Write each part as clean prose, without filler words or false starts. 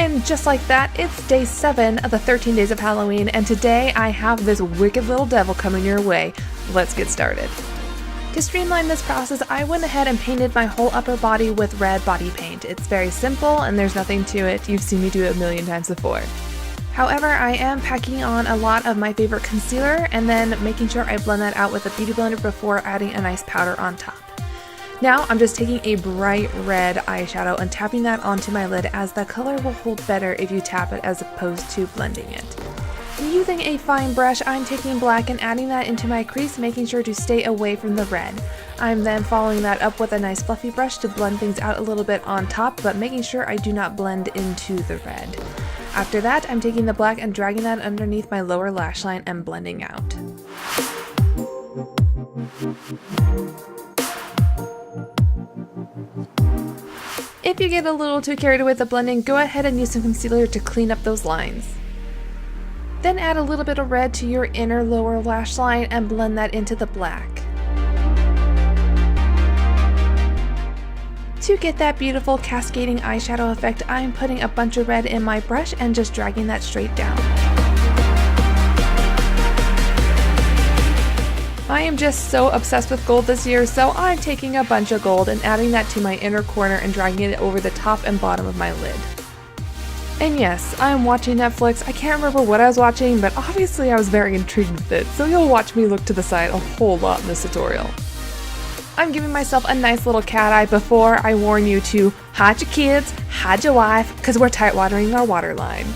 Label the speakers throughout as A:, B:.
A: And just like that, it's day 7 of the 13 days of Halloween, and today I have this wicked little devil coming your way. Let's get started. To streamline this process, I went ahead and painted my whole upper body with red body paint. It's very simple and there's nothing to it. You've seen me do it a million times before. However, I am packing on a lot of my favorite concealer and then making sure I blend that out with a beauty blender before adding a nice powder on top. Now I'm just taking a bright red eyeshadow and tapping that onto my lid, as the color will hold better if you tap it as opposed to blending it. Using a fine brush, I'm taking black and adding that into my crease, making sure to stay away from the red. I'm then following that up with a nice fluffy brush to blend things out a little bit on top, but making sure I do not blend into the red. After that, I'm taking the black and dragging that underneath my lower lash line and blending out. If you get a little too carried away with the blending, go ahead and use some concealer to clean up those lines. Then add a little bit of red to your inner lower lash line and blend that into the black. To get that beautiful cascading eyeshadow effect, I'm putting a bunch of red in my brush and just dragging that straight down. I am just so obsessed with gold this year, so I'm taking a bunch of gold and adding that to my inner corner and dragging it over the top and bottom of my lid. And yes, I am watching Netflix. I can't remember what I was watching, but obviously I was very intrigued with it, so you'll watch me look to the side a whole lot in this tutorial. I'm giving myself a nice little cat eye before I warn you to hide your kids, hide your wife, because we're tight watering our waterline.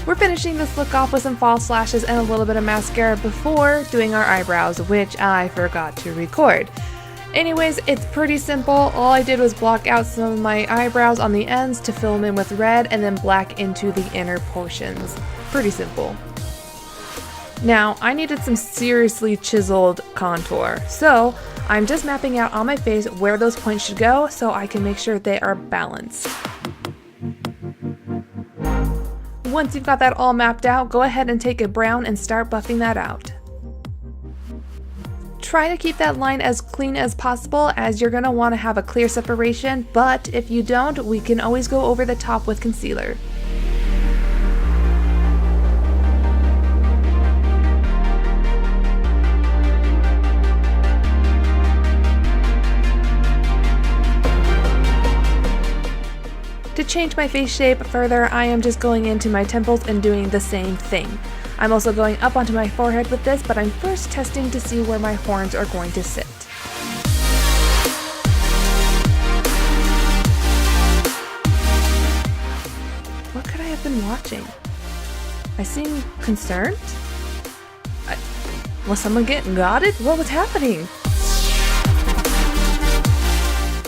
A: We're finishing this look off with some false lashes and a little bit of mascara before doing our eyebrows, which I forgot to record. Anyways, it's pretty simple. All I did was block out some of my eyebrows on the ends to fill them in with red and then black into the inner portions. Pretty simple. Now, I needed some seriously chiseled contour, so I'm just mapping out on my face where those points should go so I can make sure they are balanced. Once you've got that all mapped out, go ahead and take a brown and start buffing that out. Try to keep that line as clean as possible, as you're going to want to have a clear separation, but if you don't, we can always go over the top with concealer. To change my face shape further, I am just going into my temples and doing the same thing. I'm also going up onto my forehead with this, but I'm first testing to see where my horns are going to sit. What could I have been watching? I seem concerned? Was someone getting gotted? What was happening?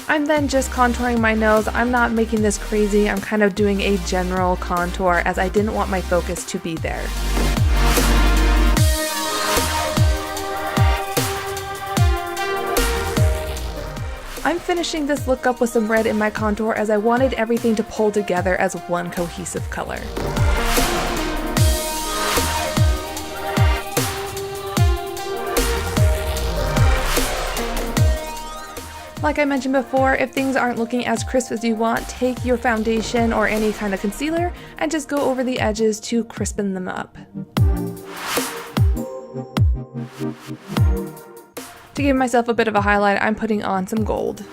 A: I'm then just contouring my nose. I'm not making this crazy. I'm kind of doing a general contour as I didn't want my focus to be there. I'm finishing this look up with some red in my contour as I wanted everything to pull together as one cohesive color. Like I mentioned before, if things aren't looking as crisp as you want, take your foundation or any kind of concealer and just go over the edges to crispen them up. To give myself a bit of a highlight, I'm putting on some gold.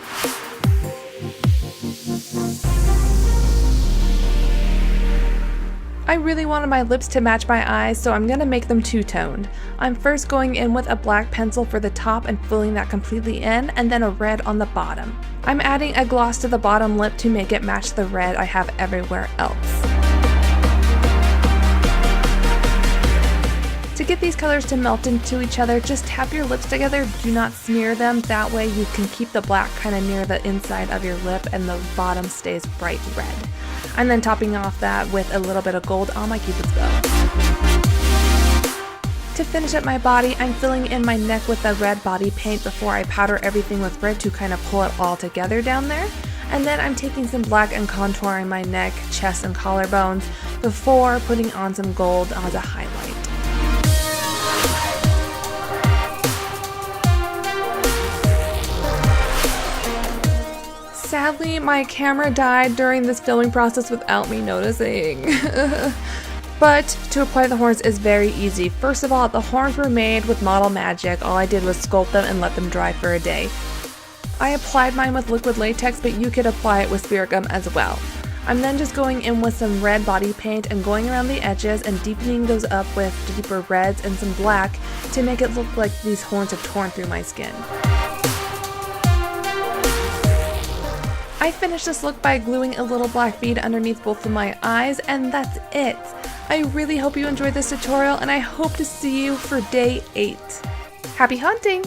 A: I really wanted my lips to match my eyes, so I'm going to make them two-toned. I'm first going in with a black pencil for the top and filling that completely in, and then a red on the bottom. I'm adding a gloss to the bottom lip to make it match the red I have everywhere else. To get these colors to melt into each other, just tap your lips together, do not smear them, that way you can keep the black kind of near the inside of your lip and the bottom stays bright red. I'm then topping off that with a little bit of gold on my Cupid's bow. To finish up my body, I'm filling in my neck with the red body paint before I powder everything with red to kind of pull it all together down there. And then I'm taking some black and contouring my neck, chest, and collarbones before putting on some gold as a highlight. Sadly, my camera died during this filming process without me noticing. But to apply the horns is very easy. First of all, the horns were made with model magic. All I did was sculpt them and let them dry for a day. I applied mine with liquid latex, but you could apply it with spirit gum as well. I'm then just going in with some red body paint and going around the edges and deepening those up with deeper reds and some black to make it look like these horns have torn through my skin. I finished this look by gluing a little black bead underneath both of my eyes, and that's it. I really hope you enjoyed this tutorial, and I hope to see you for day 8. Happy hunting!